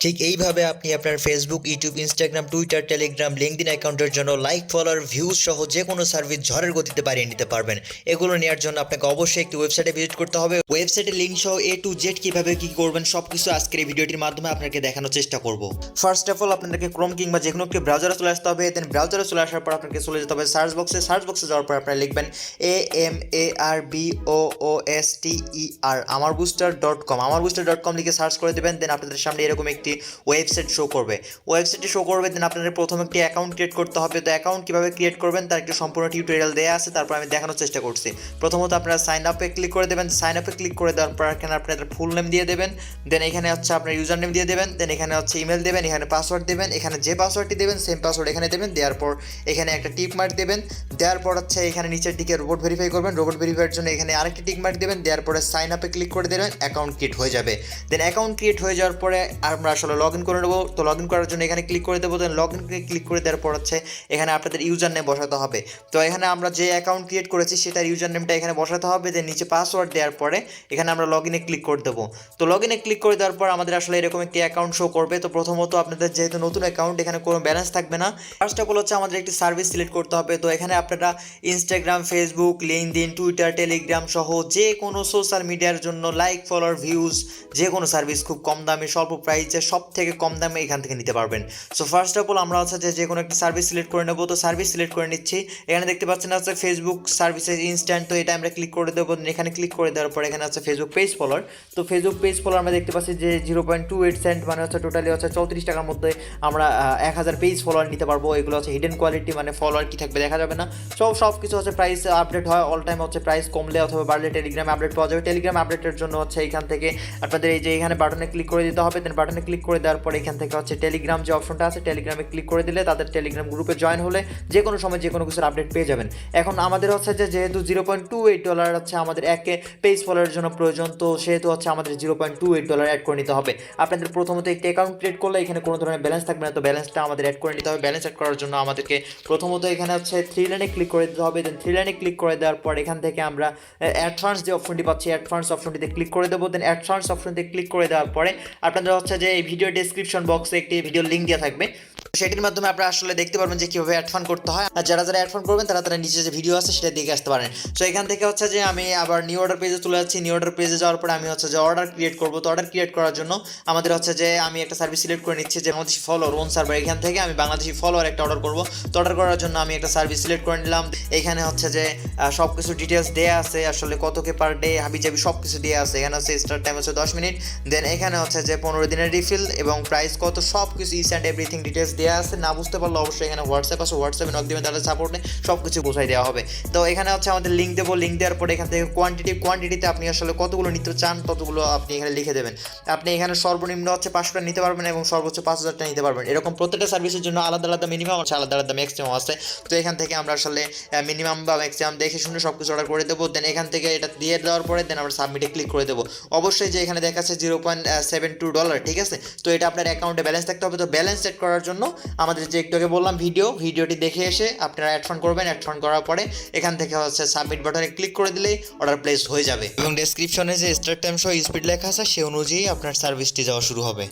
ঠিক এইভাবে আপনি আপনার Facebook, YouTube, Instagram, Twitter, Telegram, LinkedIn অ্যাকাউন্টের জন্য লাইক, ফলোয়ার, ভিউজ সহ যে কোনো সার্ভিস ঝড়ের গতিতে বাড়িয়ে নিতে পারবেন। এগুলো নেওয়ার জন্য আপনাকে অবশ্যই একটি ওয়েবসাইটে ভিজিট করতে হবে। ওয়েবসাইটের লিঙ্ক সহ A to Z কীভাবে কী করবেন সব কিছু আজকের এই ভিডিওটির মাধ্যমে আপনাকে দেখানোর চেষ্টা করব। ফার্স্ট অফ অল আপনাদেরকে ক্রোম কিংবা যে কোনো একটি ব্রাউজারে চলে আসতে হবে। দেন ব্রাউজারে চলে আসার পর আপনাকে চলে যেতে হবে সার্চ বক্সে যাওয়ার পর আপনারা লিখবেন AMARBOOSTER আমারবুস্টার.com লিখে সার্চ করে দেবেন। দেন আপনাদের সামনে এরকম একটি ওয়েবসাইট শো করবে। ওয়েবসাইটে শো করবে, দেন আপনাদের প্রথমে একটি অ্যাকাউন্ট ক্রিয়েট করতে হবে। তো অ্যাকাউন্ট কীভাবে ক্রিয়েট করবেন তার একটি সম্পূর্ণ টিউটোরিয়াল দেওয়া আছে, তারপর আমি দেখানোর চেষ্টা করছি। প্রথমত আপনারা সাইন আপে ক্লিক করে দেবেন। সাইন আপে ক্লিক করে দেওয়ার পর এখানে আপনাদের ফুল নেম দিয়ে দেবেন। দেন এখানে হচ্ছে আপনার ইউজার নেম দিয়ে দেবেন। দেন এখানে হচ্ছে ইমেল দেবেন, এখানে পাসওয়ার্ড দেবেন। এখানে যে পাসওয়ার্ডটি দেবেন সেম পাসওয়ার্ড এখানে দেবেন। দেওয়ার পর এখানে একটা টিক মার্ক দেবেন। দেওয়ার পর হচ্ছে এখানে নিচের দিকে রোবট ভেরিফাই করবেন। রোবট ভেরিফাইয়ের জন্য এখানে আরেকটি টিক মার্ক দেবেন। দেওয়ার পরে সাইন আপে ক্লিক করে দেবেন, অ্যাকাউন্ট ক্রিয়েট হয়ে যাবে। দেন অ্যাকাউন্ট ক্রিয়েট হয়ে যাওয়ার পরে আমরা আসলে লগ ইন করে নেবো। তো লগ ইন করার জন্য এখানে ক্লিক করে দেবো। দেন লগ ইন ক্লিক করে দেওয়ার পর হচ্ছে এখানে আপনাদের ইউজার নেম বসাতে হবে। তো এখানে আমরা যে অ্যাকাউন্ট ক্রিয়েট করেছি সেটার ইউজার নেমটা এখানে বসাতে হবে। দেন নিচে পাসওয়ার্ড দেওয়ার পরে এখানে আমরা লগ ইনে ক্লিক করে দেবো। তো লগ ইনে ক্লিক করে দেওয়ার পর আমাদের আসলে এরকম একটি অ্যাকাউন্ট শো করবে। তো প্রথমত আপনাদের যেহেতু নতুন অ্যাকাউন্ট এখানে কোনো ব্যালেন্স থাকবে না। ফার্স্ট অফ অল হচ্ছে আমাদের একটি সার্ভিস সিলেক্ট করতে হবে। তো এখানে আপনারা Instagram, Facebook, LinkedIn, Twitter, Telegram সহ যে কোনো সোশ্যাল মিডিয়ার জন্য লাইক, ফলোয়ার, ভিউজ যে কোনো সার্ভিস খুব কম দামে স্বল্প প্রাইসে সব থেকে কম দামে এখান থেকে নিতে পারবেন। সো ফার্স্ট অফ অল আমরা হচ্ছে যে কোনো একটা সার্ভিস সিলেক্ট করে নেবো। তো সার্ভিস সিলেক্ট করে নিচ্ছি। এখানে দেখতে পাচ্ছেন হচ্ছে ফেসবুক সার্ভিসেস ইনস্ট্যান্ট। তো এটা আমরা ক্লিক করে দেবো। এখানে ক্লিক করে দেওয়ার পর এখানে হচ্ছে ফেসবুক পেজ ফলোয়ার। তো ফেসবুক পেজ ফলোয়ার আমরা দেখতে পাচ্ছি যে 0.28 সেন্ট মানে হচ্ছে টোটালি হচ্ছে 34 টাকার মধ্যে আমরা 1000 পেজ ফলোয়ার নিতে পারবো। এগুলো হচ্ছে হিডেন কোয়ালিটি, মানে ফলোয়ার কি থাকবে দেখা যাবে না। সব কিছু হচ্ছে প্রাইস আপডেট হয় অল টাইম। হচ্ছে প্রাইস কমলে অথবা বাড়লে টেলিগ্রাম আপডেট পাওয়া যাবে। টেলিগ্রাম আপডেটের জন্য হচ্ছে এখান থেকে আপনাদের এই যে এখানে বাটনে ক্লিক করে দিতে হবে। দেন বাটনে ক্লিক করে দেওয়ার পর এখান থেকে হচ্ছে টেলিগ্রাম যে অপশনটা আছে টেলিগ্রামে ক্লিক করে দিলে তাদের টেলিগ্রাম গ্রুপে জয়েন হলে যে কোনো সময় যে কোনো কিছুর আপডেট পেয়ে যাবেন। এখন আমাদের হচ্ছে যে যেহেতু $0.28 হচ্ছে আমাদের একে পেজ ফলোয়ারের জন্য প্রয়োজন, তো সেহেতু হচ্ছে আমাদের $0.28 অ্যাড করে নিতে হবে। আপনাদের প্রথমত একটি অ্যাকাউন্ট ক্রিয়েট করলে এখানে কোনো ধরনের ব্যালেন্স থাকবে না। তো ব্যালেন্সটা আমাদের অ্যাড করে নিতে হবে। ব্যালেন্স অ্যাড করার জন্য আমাদেরকে প্রথমত এখানে হচ্ছে 3 লাইনে ক্লিক করে দিতে হবে। দেন 3 লাইনে ক্লিক করে দেওয়ার পর এখান থেকে আমরা অ্যাড ফান্ডস যে অপশনটি পাচ্ছি অ্যাড ফান্ডস অপশনটিতে ক্লিক করে দেবো। দেন অ্যাড ফান্ডস অপশনটিতে ক্লিক করে দেওয়ার পরে আপনাদের হচ্ছে যে এই ভিডিও ডেসক্রিপশন বক্সে একটি ভিডিও লিঙ্ক দেওয়া থাকবে। সেটির মাধ্যমে আপনারা আসলে দেখতে পারবেন যে কীভাবে অ্যাড ফান্ড করতে হয়। আর যারা অ্যাড ফান্ড করবেন তারা নিচে যে ভিডিও আছে সেটা দেখে আসতে পারেন। সো এখান থেকে হচ্ছে যে আমি আবার নিউ অর্ডার পেজে চলে যাচ্ছি। নিউ অর্ডার পেজে যাওয়ার পরে আমি হচ্ছে যে অর্ডার ক্রিয়েট করবো। তো অর্ডার ক্রিয়েট করার জন্য আমাদের হচ্ছে যে আমি একটা সার্ভিস সিলেক্ট করে নিচ্ছি যে বাংলাদেশি ফলোয়ার ওন সার্ভার। এখান থেকে আমি বাংলাদেশি ফলোয়ার একটা অর্ডার করবো। তো অর্ডার করার জন্য আমি একটা সার্ভিস সিলেক্ট করে নিলাম। এখানে হচ্ছে যে সব কিছু ডিটেলস দেওয়া আছে, আসলে কত কে পার ডে হাবিজাবি সব কিছু দেওয়া আছে। এখানে হচ্ছে স্টার্ট টাইম হচ্ছে 10 মিনিট। দেন এখানে হচ্ছে যে 15 দিনের রিফিল এবং প্রাইস কত সব কিছু ইচ অ্যান্ড এভরিথিং ডিটেলস দেওয়া আছে। না বুঝতে পারলে অবশ্যই এখানে হোয়াটসঅ্যাপ আছে, হোয়াটসঅ্যাপে নক দেবেন, তাদের সাপোর্টে সব কিছু বোঝাই দেওয়া হবে। তো এখানে হচ্ছে আমাদের লিঙ্ক দেবো। লিঙ্ক দেওয়ার পরে এখান থেকে কোয়ান্টিটিতে আপনি আসলে কতগুলো নিতে চান ততগুলো আপনি এখানে লিখে দেবেন। আপনি এখানে সর্বনিম্ন হচ্ছে 500টা নিতে পারবেন এবং সর্বোচ্চ 5000টা নিতে পারবেন। এরকম প্রত্যেকটা সার্ভিসের জন্য আলাদা আলাদা মিনিমাম আছে, আলাদা আলাদা ম্যাক্সিমাম আছে। তো এখান থেকে আমরা আসলে মিনিমাম বা ম্যাক্সিমাম দেখে শুনে সব কিছু অর্ডার করে দেবো। দেন এখান থেকে এটা দিয়ে দেওয়ার পরে দেন আমরা সাবমিটে ক্লিক করে দেবো। অবশ্যই যে এখানে দেখাচ্ছে $0.72, ঠিক আছে। তো এটা আপনার অ্যাকাউন্টে ব্যালেন্স থাকতে হবে। তো ব্যালেন্স সেট করার জন্য আমাদের যে একটু আগে বললাম ভিডিওটি দেখে এসে আপনারা অ্যাড ফান্ড করবেন। অ্যাড ফান্ড করার পরে এখান থেকে হচ্ছে সাবমিট বাটনে ক্লিক করে দিলেই অর্ডার প্লেস হয়ে যাবে এবং ডেসক্রিপশনে যে স্টার্ট টাইম সহ স্পিড লেখা আছে সে অনুযায়ী আপনার সার্ভিসটি যাওয়া শুরু হবে।